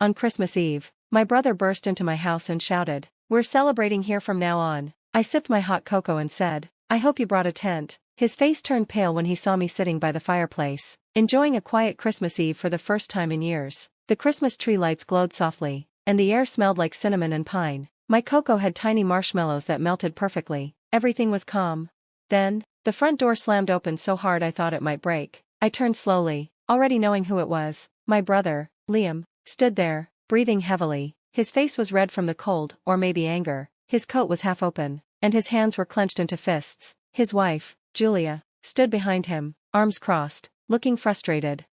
On Christmas Eve, my brother burst into my house and shouted, "We're celebrating here from now on." I sipped my hot cocoa and said, "I hope you brought a tent." His face turned pale when he saw me sitting by the fireplace, enjoying a quiet Christmas Eve for the first time in years. The Christmas tree lights glowed softly, and the air smelled like cinnamon and pine. My cocoa had tiny marshmallows that melted perfectly. Everything was calm. Then, the front door slammed open so hard I thought it might break. I turned slowly, already knowing who it was. My brother, Liam, stood there, breathing heavily. His face was red from the cold, or maybe anger. His coat was half open, and his hands were clenched into fists. His wife, Julia, stood behind him, arms crossed, looking frustrated.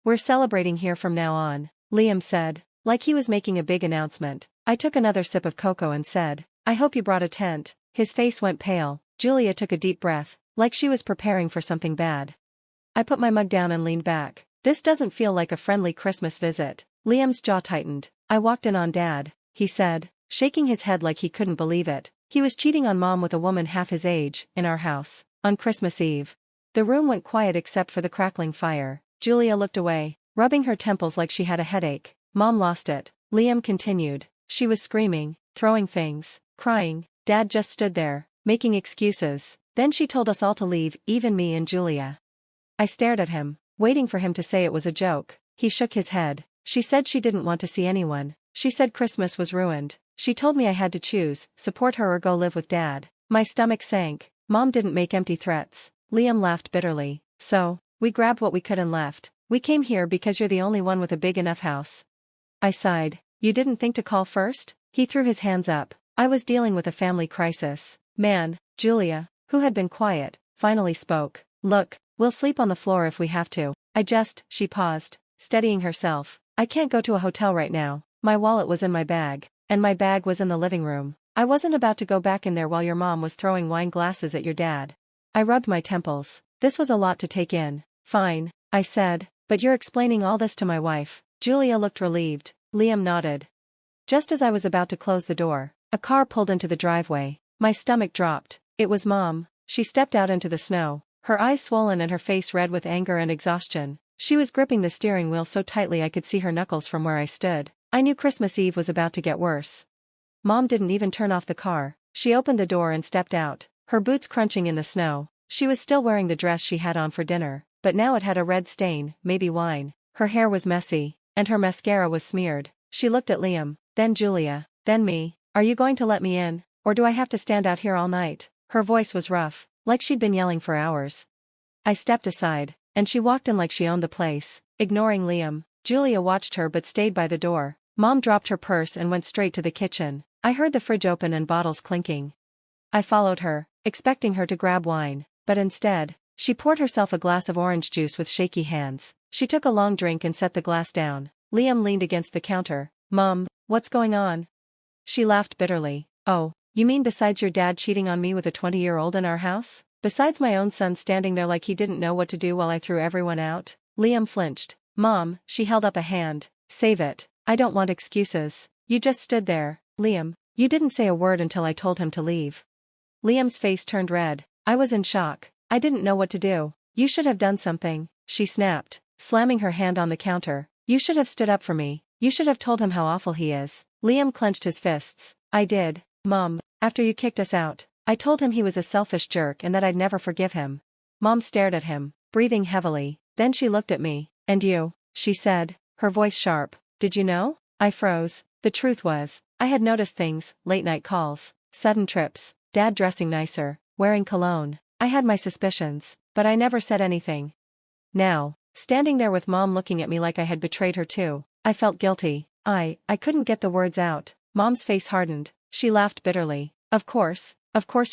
"We're celebrating here from now on," Liam said, like he was making a big announcement. I took another sip of cocoa and said, "I hope you brought a tent." His face went pale. Julia took a deep breath, like she was preparing for something bad. I put my mug down and leaned back. "This doesn't feel like a friendly Christmas visit." Liam's jaw tightened. "I walked in on Dad," he said, shaking his head like he couldn't believe it. "He was cheating on Mom with a woman half his age, in our house, on Christmas Eve." The room went quiet except for the crackling fire. Julia looked away, rubbing her temples like she had a headache. "Mom lost it," Liam continued. "She was screaming, throwing things, crying. Dad just stood there, making excuses. Then she told us all to leave, even me and Julia." I stared at him, waiting for him to say it was a joke. He shook his head. "She said she didn't want to see anyone. She said Christmas was ruined. She told me I had to choose, support her or go live with Dad." My stomach sank. Mom didn't make empty threats. Liam laughed bitterly. "So, we grabbed what we could and left. We came here because you're the only one with a big enough house." I sighed. "You didn't think to call first?" He threw his hands up. "I was dealing with a family crisis." "Man," Julia, who had been quiet, finally spoke. "Look, we'll sleep on the floor if we have to." She paused, steadying herself. "I can't go to a hotel right now. My wallet was in my bag, and my bag was in the living room. I wasn't about to go back in there while your mom was throwing wine glasses at your dad." I rubbed my temples. This was a lot to take in. "Fine," I said, "but you're explaining all this to my wife." Julia looked relieved. Liam nodded. Just as I was about to close the door, a car pulled into the driveway. My stomach dropped. It was Mom. She stepped out into the snow, her eyes swollen and her face red with anger and exhaustion. She was gripping the steering wheel so tightly I could see her knuckles from where I stood. I knew Christmas Eve was about to get worse. Mom didn't even turn off the car. She opened the door and stepped out, her boots crunching in the snow. She was still wearing the dress she had on for dinner, but now it had a red stain, maybe wine. Her hair was messy, and her mascara was smeared. She looked at Liam, then Julia, then me. "Are you going to let me in, or do I have to stand out here all night?" Her voice was rough, like she'd been yelling for hours. I stepped aside, and she walked in like she owned the place, ignoring Liam. Julia watched her but stayed by the door. Mom dropped her purse and went straight to the kitchen. I heard the fridge open and bottles clinking. I followed her, expecting her to grab wine, but instead, she poured herself a glass of orange juice with shaky hands. She took a long drink and set the glass down. Liam leaned against the counter. "Mom, what's going on?" She laughed bitterly. "Oh, you mean besides your dad cheating on me with a 20-year-old in our house? Besides my own son standing there like he didn't know what to do while I threw everyone out?" Liam flinched. "Mom," she held up a hand. "Save it. I don't want excuses. You just stood there, Liam. You didn't say a word until I told him to leave." Liam's face turned red. I was in shock. I didn't know what to do. "You should have done something," she snapped, slamming her hand on the counter. "You should have stood up for me. You should have told him how awful he is." Liam clenched his fists. "I did, Mom. After you kicked us out, I told him he was a selfish jerk and that I'd never forgive him." Mom stared at him, breathing heavily. Then she looked at me. "And you," she said, her voice sharp. "Did you know?" I froze. The truth was, I had noticed things: late-night calls, sudden trips, Dad dressing nicer, wearing cologne. I had my suspicions, but I never said anything. Now, standing there with Mom looking at me like I had betrayed her too, I felt guilty. I couldn't get the words out. Mom's face hardened. She laughed bitterly. Of course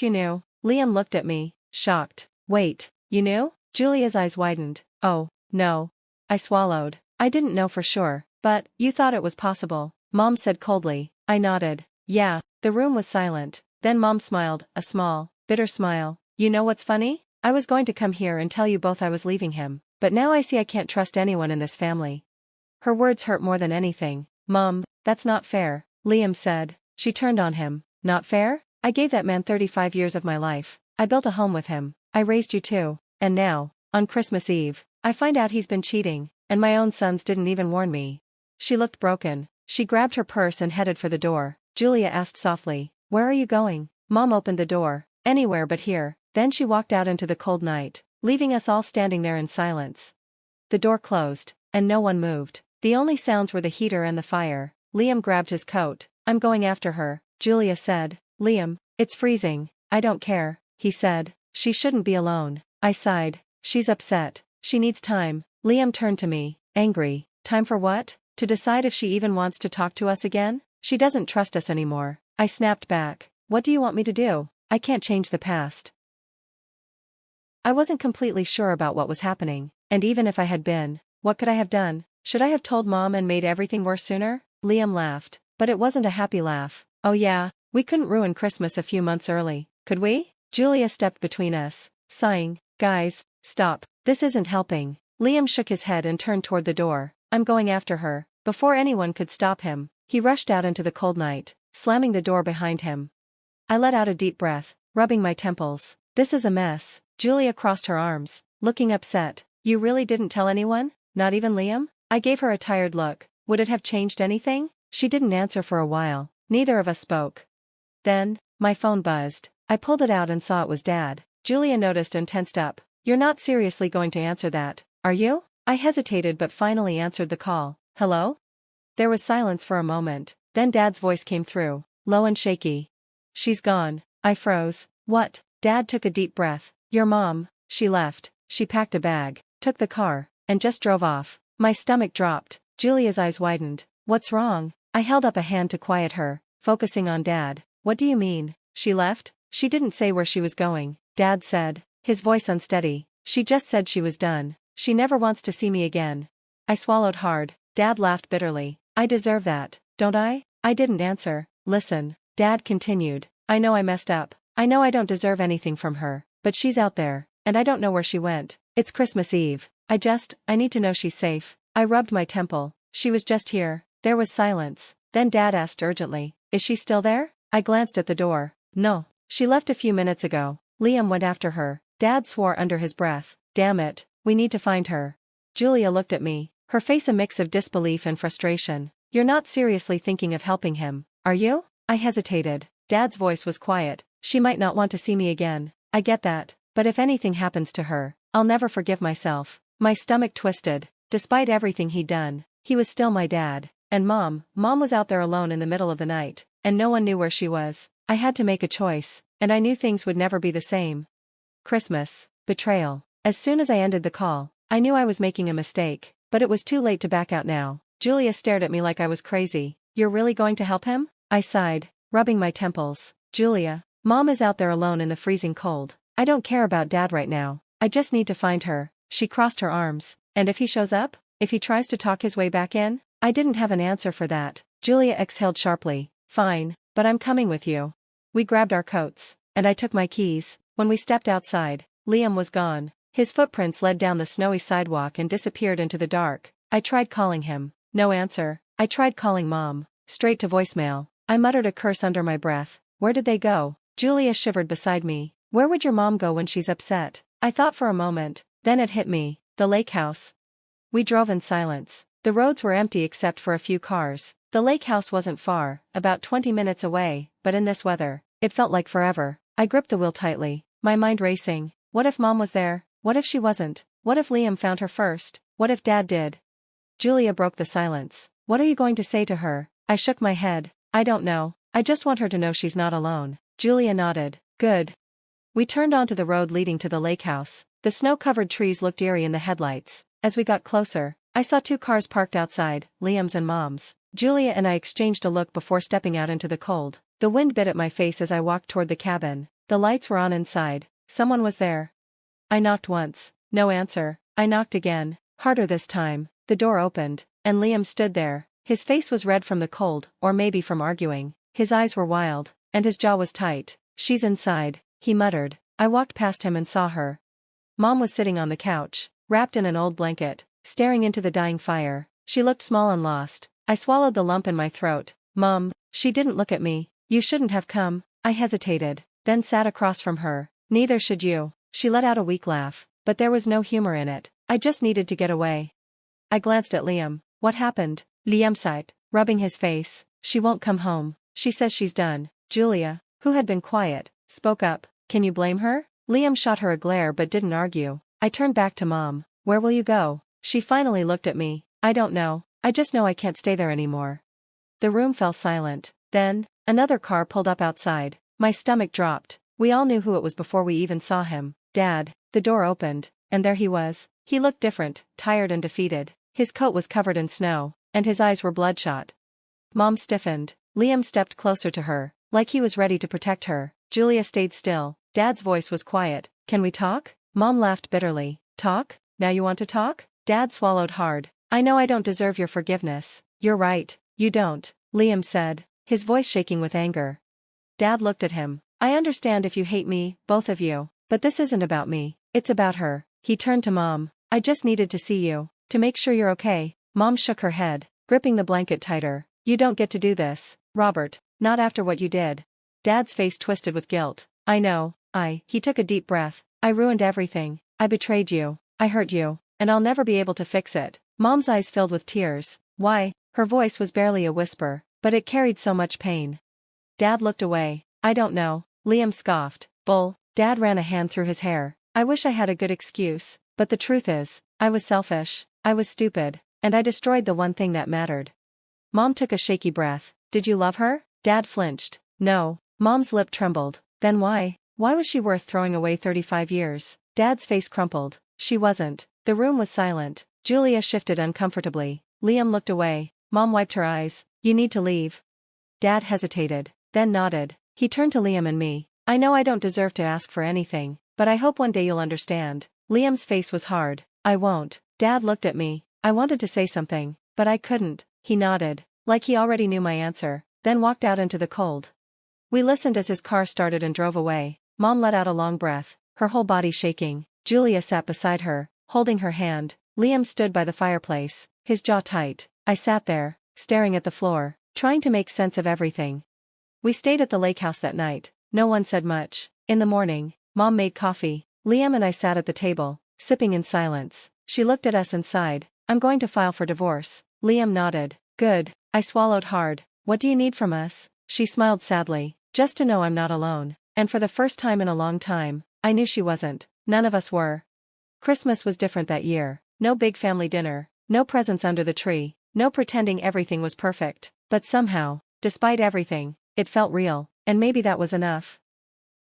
you knew." Liam looked at me, shocked. "Wait, you knew?" Julia's eyes widened. "Oh, no." I swallowed. "I didn't know for sure, but you thought it was possible," Mom said coldly. I nodded. "Yeah." The room was silent. Then Mom smiled, a small, bitter smile. "You know what's funny? I was going to come here and tell you both I was leaving him, but now I see I can't trust anyone in this family." Her words hurt more than anything. "Mom, that's not fair," Liam said. She turned on him. "Not fair? I gave that man 35 years of my life. I built a home with him. I raised you too. And now, on Christmas Eve, I find out he's been cheating, and my own sons didn't even warn me." She looked broken. She grabbed her purse and headed for the door. Julia asked softly, "Where are you going?" Mom opened the door. "Anywhere but here." Then she walked out into the cold night, leaving us all standing there in silence. The door closed, and no one moved. The only sounds were the heater and the fire. Liam grabbed his coat. "I'm going after her," Julia said. "Liam, it's freezing." "I don't care," he said. "She shouldn't be alone." I sighed. "She's upset. She needs time." Liam turned to me, angry. "Time for what? To decide if she even wants to talk to us again? She doesn't trust us anymore." I snapped back. "What do you want me to do? I can't change the past." I wasn't completely sure about what was happening, and even if I had been, what could I have done? Should I have told Mom and made everything worse sooner? Liam laughed, but it wasn't a happy laugh. "Oh yeah, we couldn't ruin Christmas a few months early, could we?" Julia stepped between us, sighing. "Guys, stop, this isn't helping." Liam shook his head and turned toward the door. "I'm going after her." Before anyone could stop him, he rushed out into the cold night, slamming the door behind him. I let out a deep breath, rubbing my temples. "This is a mess." Julia crossed her arms, looking upset. "You really didn't tell anyone? Not even Liam?" I gave her a tired look. Would it have changed anything? She didn't answer for a while. Neither of us spoke. Then, my phone buzzed. I pulled it out and saw it was Dad. Julia noticed and tensed up. "You're not seriously going to answer that, are you?" I hesitated but finally answered the call. "Hello?" There was silence for a moment, then Dad's voice came through, low and shaky. "She's gone." I froze. "What?" Dad took a deep breath. "Your mom, she left, she packed a bag, took the car, and just drove off." My stomach dropped. Julia's eyes widened. "What's wrong?" I held up a hand to quiet her, focusing on Dad. "What do you mean? She left?" "She didn't say where she was going," Dad said, his voice unsteady. "She just said she was done. She never wants to see me again." I swallowed hard. Dad laughed bitterly. "I deserve that, don't I?" I didn't answer. "Listen," Dad continued. "I know I messed up. I know I don't deserve anything from her, but she's out there, and I don't know where she went. It's Christmas Eve. I need to know she's safe." I rubbed my temple. "She was just here." There was silence. Then Dad asked urgently, "Is she still there?" I glanced at the door. "No. She left a few minutes ago." Liam went after her. Dad swore under his breath. "Damn it, we need to find her." Julia looked at me, her face a mix of disbelief and frustration. "You're not seriously thinking of helping him, are you?" I hesitated. Dad's voice was quiet. "She might not want to see me again. I get that, but if anything happens to her, I'll never forgive myself." My stomach twisted. Despite everything he'd done, he was still my dad. And Mom was out there alone in the middle of the night, and no one knew where she was. I had to make a choice, and I knew things would never be the same. Christmas, betrayal. As soon as I ended the call, I knew I was making a mistake, but it was too late to back out now. Julia stared at me like I was crazy. "You're really going to help him?" I sighed, rubbing my temples. "Julia, Mom is out there alone in the freezing cold. I don't care about Dad right now. I just need to find her." She crossed her arms. "And if he shows up? If he tries to talk his way back in?" I didn't have an answer for that. Julia exhaled sharply. "Fine, but I'm coming with you." We grabbed our coats, and I took my keys. When we stepped outside, Liam was gone. His footprints led down the snowy sidewalk and disappeared into the dark. I tried calling him. No answer. I tried calling Mom. Straight to voicemail. I muttered a curse under my breath. Where did they go? Julia shivered beside me. "Where would your mom go when she's upset?" I thought for a moment, then it hit me. The lake house. We drove in silence. The roads were empty except for a few cars. The lake house wasn't far, about 20 minutes away, but in this weather, it felt like forever. I gripped the wheel tightly, my mind racing. What if Mom was there? What if she wasn't? What if Liam found her first? What if Dad did? Julia broke the silence. "What are you going to say to her?" I shook my head. "I don't know. I just want her to know she's not alone." Julia nodded. "Good." We turned onto the road leading to the lake house. The snow-covered trees looked eerie in the headlights. As we got closer, I saw 2 cars parked outside, Liam's and Mom's. Julia and I exchanged a look before stepping out into the cold. The wind bit at my face as I walked toward the cabin. The lights were on inside. Someone was there. I knocked once. No answer. I knocked again, harder this time. The door opened, and Liam stood there. His face was red from the cold, or maybe from arguing. His eyes were wild, and his jaw was tight. "She's inside," he muttered. I walked past him and saw her. Mom was sitting on the couch, wrapped in an old blanket, staring into the dying fire. She looked small and lost. I swallowed the lump in my throat. "Mom." She didn't look at me. "You shouldn't have come." I hesitated, then sat across from her. "Neither should you." She let out a weak laugh, but there was no humor in it. "I just needed to get away." I glanced at Liam. "What happened?" Liam sighed. rubbing his face. She won't come home. She says she's done. Julia, who had been quiet, spoke up. Can you blame her? Liam shot her a glare but didn't argue. I turned back to Mom. Where will you go? She finally looked at me. I don't know. I just know I can't stay there anymore. The room fell silent. Then, another car pulled up outside. My stomach dropped. We all knew who it was before we even saw him. Dad. The door opened, and there he was. He looked different, tired and defeated. His coat was covered in snow, and his eyes were bloodshot. Mom stiffened. Liam stepped closer to her, like he was ready to protect her. Julia stayed still. Dad's voice was quiet. Can we talk? Mom laughed bitterly. Talk? Now you want to talk? Dad swallowed hard. I know I don't deserve your forgiveness. You're right, you don't, Liam said, his voice shaking with anger. Dad looked at him. I understand if you hate me, both of you, but this isn't about me, it's about her. He turned to Mom. I just needed to see you, to make sure you're okay. Mom shook her head, gripping the blanket tighter. You don't get to do this, Robert, not after what you did. Dad's face twisted with guilt. I know, he took a deep breath. I ruined everything. I betrayed you. I hurt you, and I'll never be able to fix it. Mom's eyes filled with tears. Why? Her voice was barely a whisper, but it carried so much pain. Dad looked away. I don't know, Liam scoffed. Bull. Dad ran a hand through his hair. I wish I had a good excuse, but the truth is, I was selfish, I was stupid, and I destroyed the one thing that mattered. Mom took a shaky breath. Did you love her? Dad flinched. No. Mom's lip trembled. Then why? Why was she worth throwing away 35 years? Dad's face crumpled. She wasn't. The room was silent. Julia shifted uncomfortably. Liam looked away. Mom wiped her eyes. You need to leave. Dad hesitated, then nodded. He turned to Liam and me. I know I don't deserve to ask for anything, but I hope one day you'll understand. Liam's face was hard. I won't. Dad looked at me. I wanted to say something, but I couldn't. He nodded, like he already knew my answer, then walked out into the cold. We listened as his car started and drove away. Mom let out a long breath, her whole body shaking. Julia sat beside her, holding her hand. Liam stood by the fireplace, his jaw tight. I sat there, staring at the floor, trying to make sense of everything. We stayed at the lake house that night. No one said much. In the morning, Mom made coffee. Liam and I sat at the table, sipping in silence. She looked at us and sighed. I'm going to file for divorce. Liam nodded. Good. I swallowed hard. What do you need from us? She smiled sadly. Just to know I'm not alone. And for the first time in a long time, I knew she wasn't. None of us were. Christmas was different that year. No big family dinner. No presents under the tree. No pretending everything was perfect. But somehow, despite everything, it felt real. And maybe that was enough.